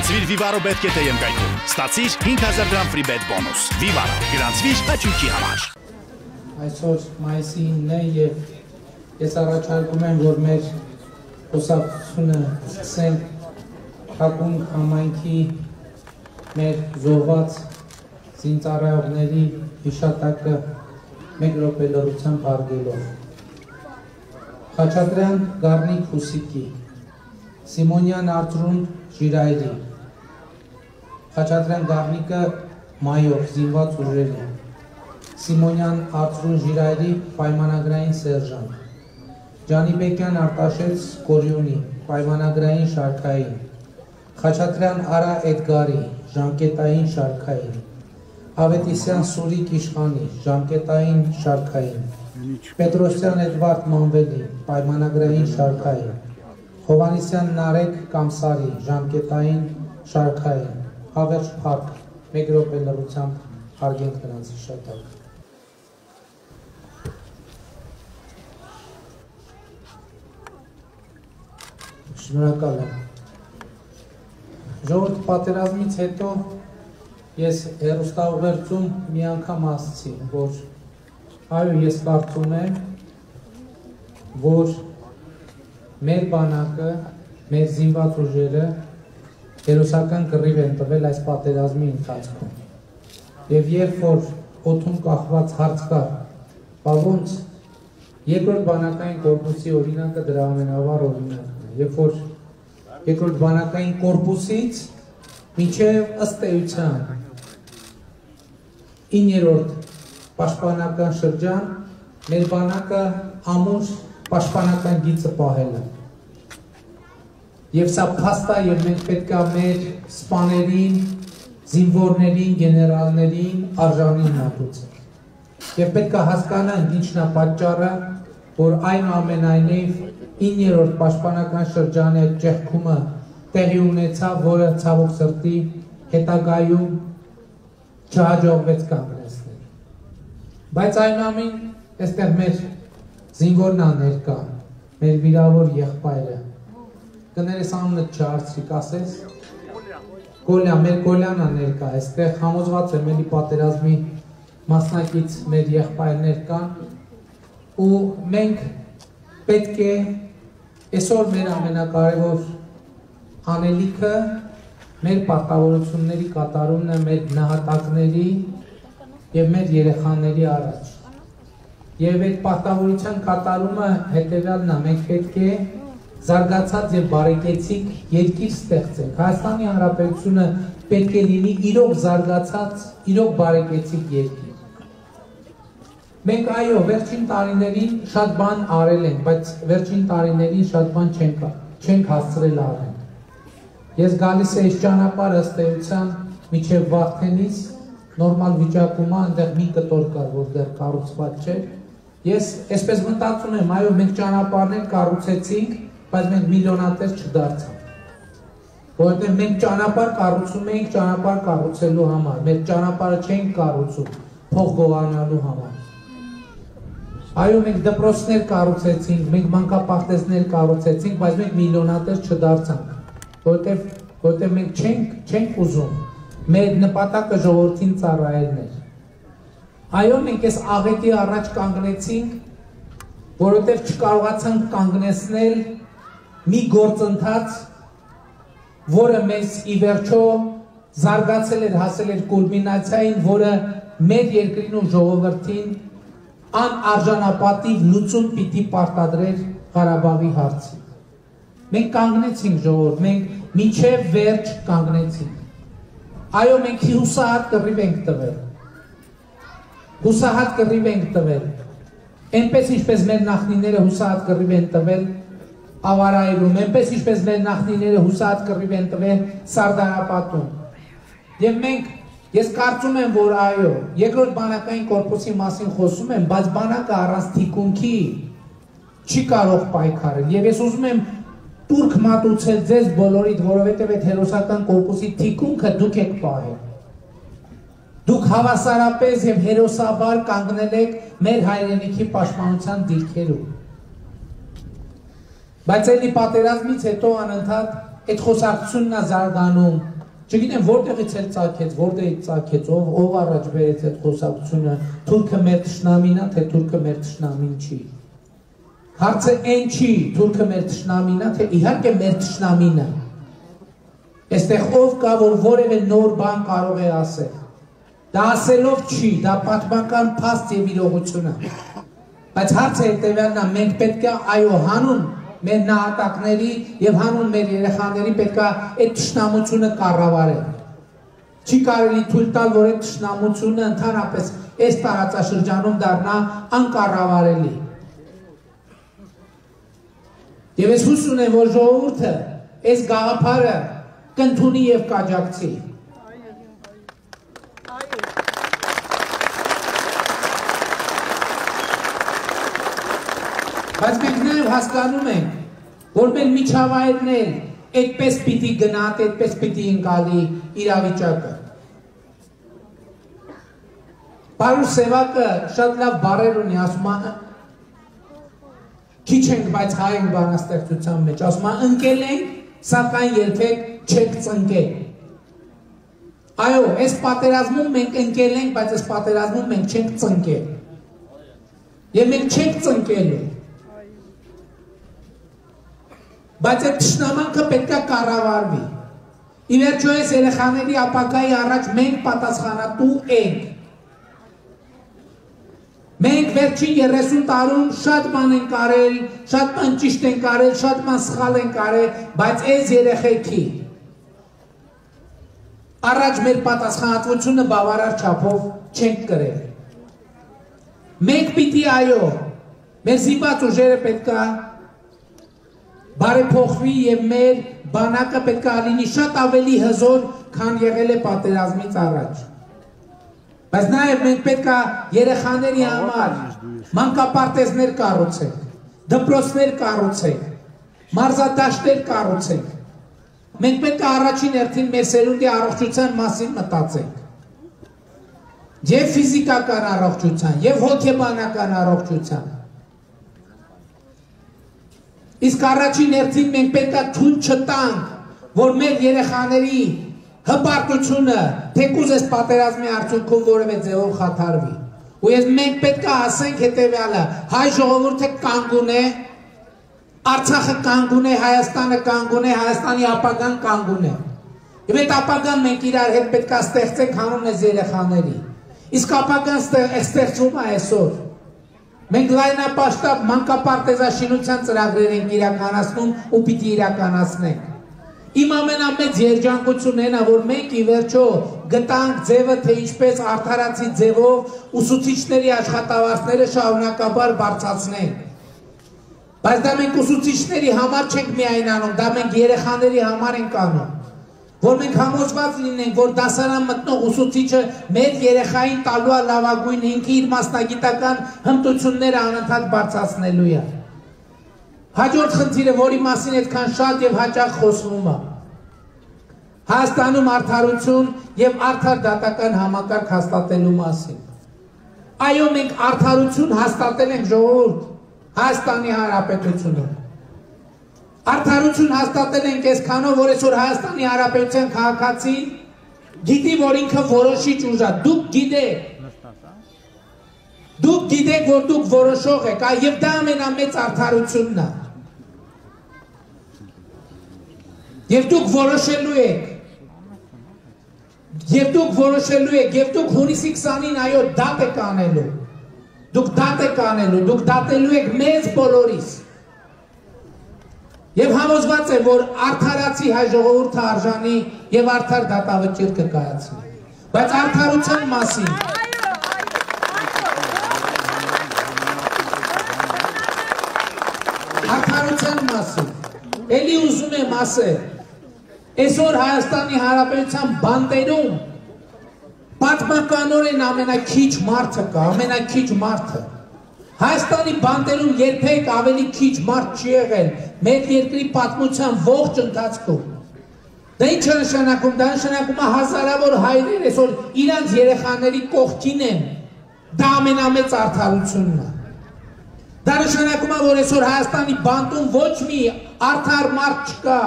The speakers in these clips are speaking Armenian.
Գրանցվիր Vivaro Bet.am կայքում։ Ստացիր 5000 դրամ free bet bonus։ Vivaro, գրանցվիր հաճույքի համար։ Այսօր մայիսի 9-ն է եւ ես առաջարկում եմ, որ մեր խոսակցությունը սկսենք Հակուն համայնքի մեր զոհված զինծառայողների հիշատակը 1 րոպե լռությամբ հարգելով։ Խաչատրյան Գառնիկ Հուսիկի, Սիմոնյան Արծրուն Ժիրայրի, Խաչատրյան Գառնիկը մայոր զինված ուժերի, Սիմոնյան Արծրուն Ժիրայրի պայմանագրային սերժանտ, Ջանիբեկյան Արտաշեց Կորյունի պայմանագրային շարքային, Խաչատրյան Արա Էդգարի ժամկետային շարքային, Ավետիսյան Սուրիկ Իշխանի ժամկետային շարքային, Պետրոսյան Էդվարդ Մանվելի պայմանագրային շարքային, Հովանեսյան Նարեկ Կամսարի ժամկետային շարքային, Հավերժ Փարք 1 րոպե լռությամբ հարգենք նրանց հիշատակը։ Շնորհակալ եմ։ Ժողովուրդ, պատերազմից հետո ես հեռուստաուղերձում մի անգամ ասացի, որ այո, ես կարծում եմ, որ մեր բանակը, մեր զինված ուժերը հերոսական կռիվ են տվել այս պատերազմի ընթացքում։ Եվ երբ որ օդում կախված հարց կա, բա ոնց երկրորդ բանակային կորպուսի օրինակը դրա ամենավառ օրինակն է, երբ որ երկրորդ բանակային կորպուսից մինչև ըստ էության 9-րդ պաշտպանական շրջան մեր բանակը ամուր պաշտպանական գիծը պահել է։ Եվ սա փաստ է, եւ մենք պետք է մեր սպաներին, զինվորներին, գեներալներին արժանին մատուցել։ Եվ պետք է հասկանանք ինչն է պատճառը, որ այնուամենայնիվ 9-րդ պաշտպանական շրջանի ճեղքումը տեղի ունեցավ, որը ցավոք սրտի հետագայում չհաջողվեց կանգնեցնել։ Բայց այնուամենայնիվ այստեղ մեր զինվորն է ներկա, մեր վիրավոր եղբայրը։ Կներես անունը չհարցրի, կասես։ Կոլյան, մեր Կոլյանն է ներկա, այստեղ համոզված եմ էլի պատերազմի մասնակից մեր եղբայրներ կան, ու մենք պետք է այսօր մեր ամենակարևոր անելիքը մեր պարտավորությունների կատարումն է մեր նահատակների եւ մեր երեխաների առաջ։ Եվ այդ պարտավորության կատարումը հետեւյալն է, մենք պետք է զարգացած եւ բարեկեցիկ երկիր ստեղծենք։ Հայաստանի Հանրապետությունը պետք է լինի իրոք զարգացած, իրոք բարեկեցիկ երկիր։ Մենք այո, վերջին տարիներին շատ բան արել ենք, բայց վերջին տարիներին շատ բան չենք հասցրել արել։ Ես գալիս եմ այս ճանապարհը ըստ էության միջև Վախթենից նորմալ վիճակում է, այնտեղ մի կտոր կար, որ դեռ կառուցված չէր։ Ես այսպես մտածում եմ, այո, մենք ճանապարհներ կառուցեցինք, բայց մենք միլիոնատեր չդարձանք։ Որովհետև մենք ճանապարհ կառուցում էինք ճանապարհ կառուցելու համար, մեր ճանապարհը չենք կառուցում փող գողանալու համար։ Այո, մենք դպրոցներ կառուցեցինք, մենք մանկապարտեզներ կառուցեցինք, բայց մենք միլիոնատեր չդարձանք, որովհետև մենք չենք ուզում մեր նպատակը ժողովրդին ծառայելն էր։ Այո, մենք այս աղետի առաջ կանգնեցինք, որովհետև չկարողացանք կանգնեցնել մի գործընթաց, որը մեզ ի վերջո զարգացել էր, հասել էր կուլմինացիային, որը մեր երկրին ու ժողովրդին անարժանապատիվ լուծում պիտի պարտադրեր Ղարաբաղի հարցին։ Մենք կանգնեցինք ժողովուրդ, մենք մինչև վերջ կանգնեցինք։ Այո, մենք հուսահատ կռիվ ենք տվել։ Հուսահատ կռիվ ենք տվել։ Այնպես ինչպես մեր նախնիները հուսահատ կռիվ են տվել Ավարայում, այնպես ինչպես մեր նախնիները հուսահատ կռիվ են տվել Սարդարապատում։ Եվ մենք Ես կարծում եմ, որ այո, երկրորդ բանակային կորպուսի մասին խոսում եմ, բայց բանակը առանց թիկունքի չի կարող պայքարել։ Եվ ես ուզում եմ տուրք մատուցել ձեզ բոլորիդ, որովհետև այդ հերոսական կորպուսի թիկունքը դուք եք պահել։ Դուք հավասարապես եւ հերոսաբար կանգնել եք մեր հայրենիքի պաշտպանության դիրքերում։ Բայց էլի պատերազմից հետո անընդհատ այդ խոսակցությունն է զարգանում, Չգիտեմ որտեղից էլ ծագեց, որտեղից ծագեց, ով առաջ բերեց այդ խոսակցությունը, թուրքը մեր թշնամին է, թե թուրքը մեր թշնամին չի։ Հարցը այն չի, թուրքը մեր թշնամին է, թե իհարկե մեր թշնամին է։ Այստեղ ով կա, որ որևէ նոր բան կարող է ասել։ Դա ասելով չի, դա պատմական փաստ եւ իրողություն է։ Բայց հարցը հետեւյալն է, մենք պետք է այո հանուն մեր նահատակների եւ հանուն մեր երեխաների պետք է այդ թշնամությունը կառավարել։ Չի կարելի թույլ տալ, որ այդ թշնամությունը ընդհանրապես այս տարածաշրջանում դառնա անկառավարելի։ Եվ ես հույս ունեմ, որ ժողովուրդը այս գաղափարը կընդունի եւ կաջակցի։ Բայց մենք նաև հասկանում ենք, որ մեր միջավայրն էլ այդպես պիտի գնահատի, այդպես պիտի ընկալի իրավիճակը։ Պարուս Սևակը շատ լավ բառեր ունի, ասում է քիչ ենք, բայց հայ ենք բանաստեղծության մեջ, ասում է ընկել ենք, սակայն երբեք չենք ծնկել։ Այո, այս պատերազմում մենք ընկել ենք, բայց այս պատերազմում մենք չենք ծնկել։ Եվ մենք չենք ծնկելու։ Բայց այդ թշնամանքը պետք է կառավարվի։ Ի վերջո այս երեխաների ապագայի առաջ մենք պատասխանատու ենք։ Մենք վերջին 30 տարում շատ բան ենք արել, շատ բան ճիշտ ենք արել, շատ բան սխալ ենք արել, բայց այս երեխեքի առաջ մեր պատասխանատվությունը բավարար չափով չենք կրել։ Մենք պիտի այո, մեր զինված ուժերը պետք է բարեփոխվի եւ մեր բանակը պետք է լինի շատ ավելի հզոր, քան եղել է պատերազմից առաջ։ Բայց նաեւ մենք պետք է երեխաների համար մանկապարտեզներ կառուցենք, դպրոցներ կառուցենք, մարզադաշտեր կառուցենք։ Մենք պետք է առաջին հերթին մեր սերունդի առողջության մասին մտածենք։ Եվ ֆիզիկական առողջության, եւ հոգեբանական առողջության։ Իսկ առաջին հերթին մենք պետք է թույլ չտանք, որ մեր երեխաների հպարտությունը թեկուզ այս պատերազմի արդյունքում որևէ ձևով խաթարվի։ Ու մենք պետք է ասենք հետևյալը, հայ ժողովուրդը կանգուն է, Արցախը կանգուն է, Հայաստանը կանգուն է, Հայաստանի ապագան կանգուն է։ Եվ այդ ապագան մենք իրար հետ պետք է ստեղծենք հանուն այս երեխաների։ Իսկ ապագան ստեղծվում է այսօր։ Մենք լայնապաշտապ մանկապարտեզաշինության ծրագրեր ենք իրականացնում ու պիտի իրականացնենք։ Իմ ամենամեծ երջանկությունն այն է, որ մենք ի վերջո գտանք ձևը, թե ինչպես արդարացի ձևով ուսուցիչների աշխատավարձները շարունակաբար բարձրացնենք։ Բայց դա մենք ուսուցիչների համար չենք միայն անում, դա մենք երեխաների համար ենք անում։ Որ մենք համոզված լինենք, որ դասարան մտնող ուսուցիչը մեր երեխային տալու է լավագույն, ինքը իր մասնագիտական հմտությունները անընդհատ բարձրացնելու է։ Հաջորդ խնդիրը, որի մասին այդքան շատ եւ հաճախ խոսվում է, Հայաստանում արդարություն եւ արդար դատական համակարգ հաստատելու մասին։ Այո, մենք արդարություն հաստատել ենք ժողովուրդ, Հայաստանի Հանրապետությունում։ Արդարություն հաստատել ենք այսքանով, որ այսօր Հայաստանի Հանրապետության քաղաքացին գիտի, որ ինքը որոշիչ ուժ է, դուք գիտեք, որ դուք որոշող եք, եւ դա ամենամեծ արդարությունն է։ Եվ դուք որոշելու եք, եւ դուք հունիսի 20-ին այո դատ եք անելու, դուք դատելու եք մեզ բոլորիս։ Եվ համոզված է, որ արդարացի հայ ժողովուրդը արժանի եւ արդար դատավճիռ կկայացնի։ Բայց արդարության մասին էլի ուզում եմ ասել, այսօր Հայաստանի Հանրապետության բանտերում պատմականորեն ամենակիչ մարդը կա, ամենակիչ մարդը։ Հայաստանի բանտերում երբեք ավելի քիչ մարդ չի եղել մեր երկրի պատմության ողջ ընթացքում։ Դա ինչ է նշանակում, դա նշանակում է հազարավոր հայրեր այսօր իրանց երեխաների կողքին են, դա ամենամեծ արդարությունն է։ Դա նշանակում է, որ այսօր Հայաստանի բանտում ոչ մի արդար մարդ չկա։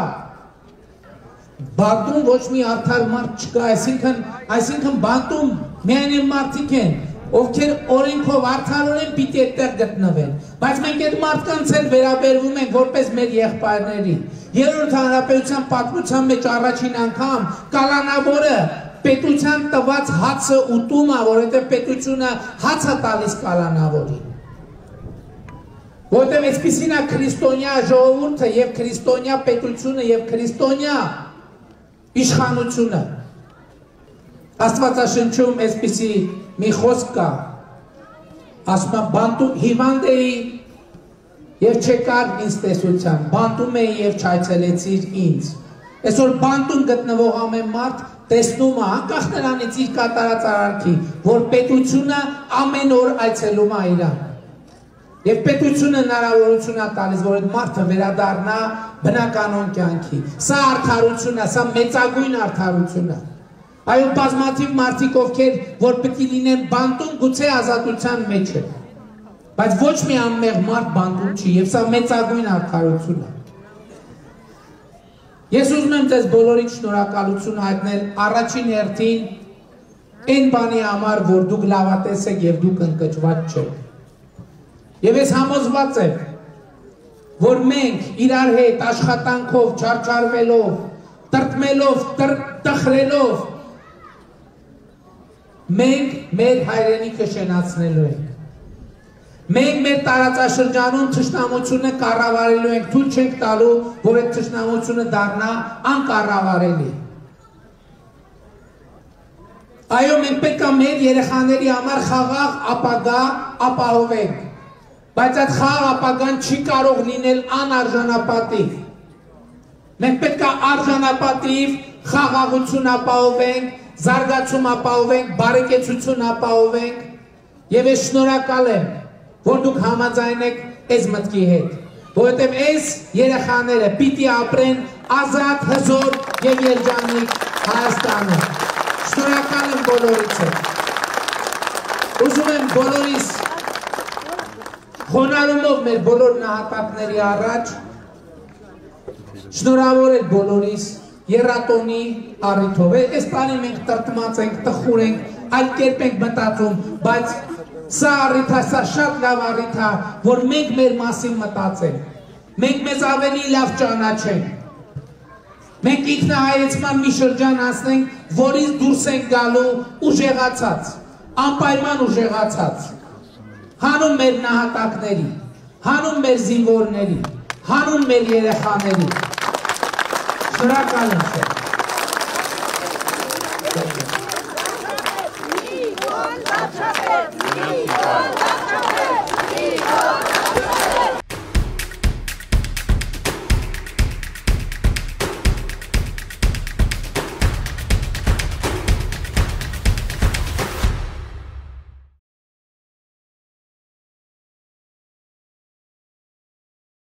Բանտում ոչ մի արդար մարդ չկա, այսինքն բանտում միայն են մարդիկ են, ովքեր օրենքով արդարորեն պիտի այդտեղ գտնվեն, բայց մենք այդ մարդկանց էլ վերաբերվում ենք որպես մեր եղբայրների։ Երրորդ հանրապետության պատմության մեջ առաջին անգամ կալանավորը պետության տված հացը ուտում է, որովհետև պետությունը հաց է տալիս կալանավորին։ Որտեղ այսպիսին է քրիստոնյա ժողովուրդը եւ քրիստոնյա պետությունը եւ քրիստոնյա իշխանությունը։ Աստվածաշնչում այսպիսի մի խոսք կա, ասում է բանտում հիվանդ էի եւ չեկար ինձ տեսության, բանտում էի եւ չայցելեցիր ինձ։ Այսօր բանտում գտնվող ամեն մարդ տեսնում է, անկախ նրանից իր կատարած արարքի, որ պետությունը ամեն օր այցելում է իրան։ Եվ պետությունը հնարավորություն է տալիս, որ այդ մարդը վերադառնա բնականոն կյանքի։ Սա արդարություն է, սա մեծագույն արդարություն է։ Այո, բազմաթիվ մարդիկ, ովքեր որ պետք է լինեն բանտում, գուցե ազատության մեջ են։ Բայց ոչ մի անմեղ մարդ բանտում չի, եւ սա մեծագույն արդարություն է։ Ես ուզում եմ ձեզ բոլորիդ շնորհակալություն հայտնել առաջին հերթին այն բանի համար, որ դուք լավատես եք եւ դուք ընկճված չեք։ Եվ ես համոզված եմ, որ մենք իրար հետ աշխատանքով, չարչարվելով, տրտմելով, տխրելով, մենք մեր հայրենիքը շենացնելու ենք։ Մենք մեր տարածաշրջանում թշնամությունը կառավարելու ենք, թույլ չենք տալու, որ այդ թշնամությունը դառնա անկառավարելի։ Այո, մենք պետք է մեր երեխաների համար խաղաղ ապագա ապահովենք։ Բայց այդ խաղաղ ապագան չի կարող լինել անարժանապատիվ։ Մենք պետք է արժանապատիվ խաղաղություն ապահովենք, զարգացում ապահովենք, բարեկեցություն ապահովենք, եւ ես շնորհակալ եմ, որ դուք համաձայն եք այս մտքի հետ, որովհետեւ այս երեխաները պիտի ապրեն ազատ, հզոր եւ երջանիկ Հայաստանում։ Շնորհակալ եմ բոլորիցս։ Ուզում եմ բոլորիս խոնարհումով մեր բոլոր նահատակների առաջ շնորհավորել բոլորիս երաթոնի առիթով։ Այս բանի մենք տրտմած ենք, տխուր ենք, այլ կերպ ենք մտածում, բայց սա առիթ է, սա շատ լավ առիթ է, որ մենք մեր մասին մտածենք, մենք մեզ ավելի լավ ճանաչենք, մենք ինքնահայեցման մի շրջան անցնենք, որից դուրս ենք գալու ուժեղացած, անպայման ուժեղացած, հանուն մեր նահատակների, հանուն մեր զինվորների, հանուն մեր երեխաների։ Շնորհակալ եմ։ Մի օր վաճառեց, մի օր վաճառեց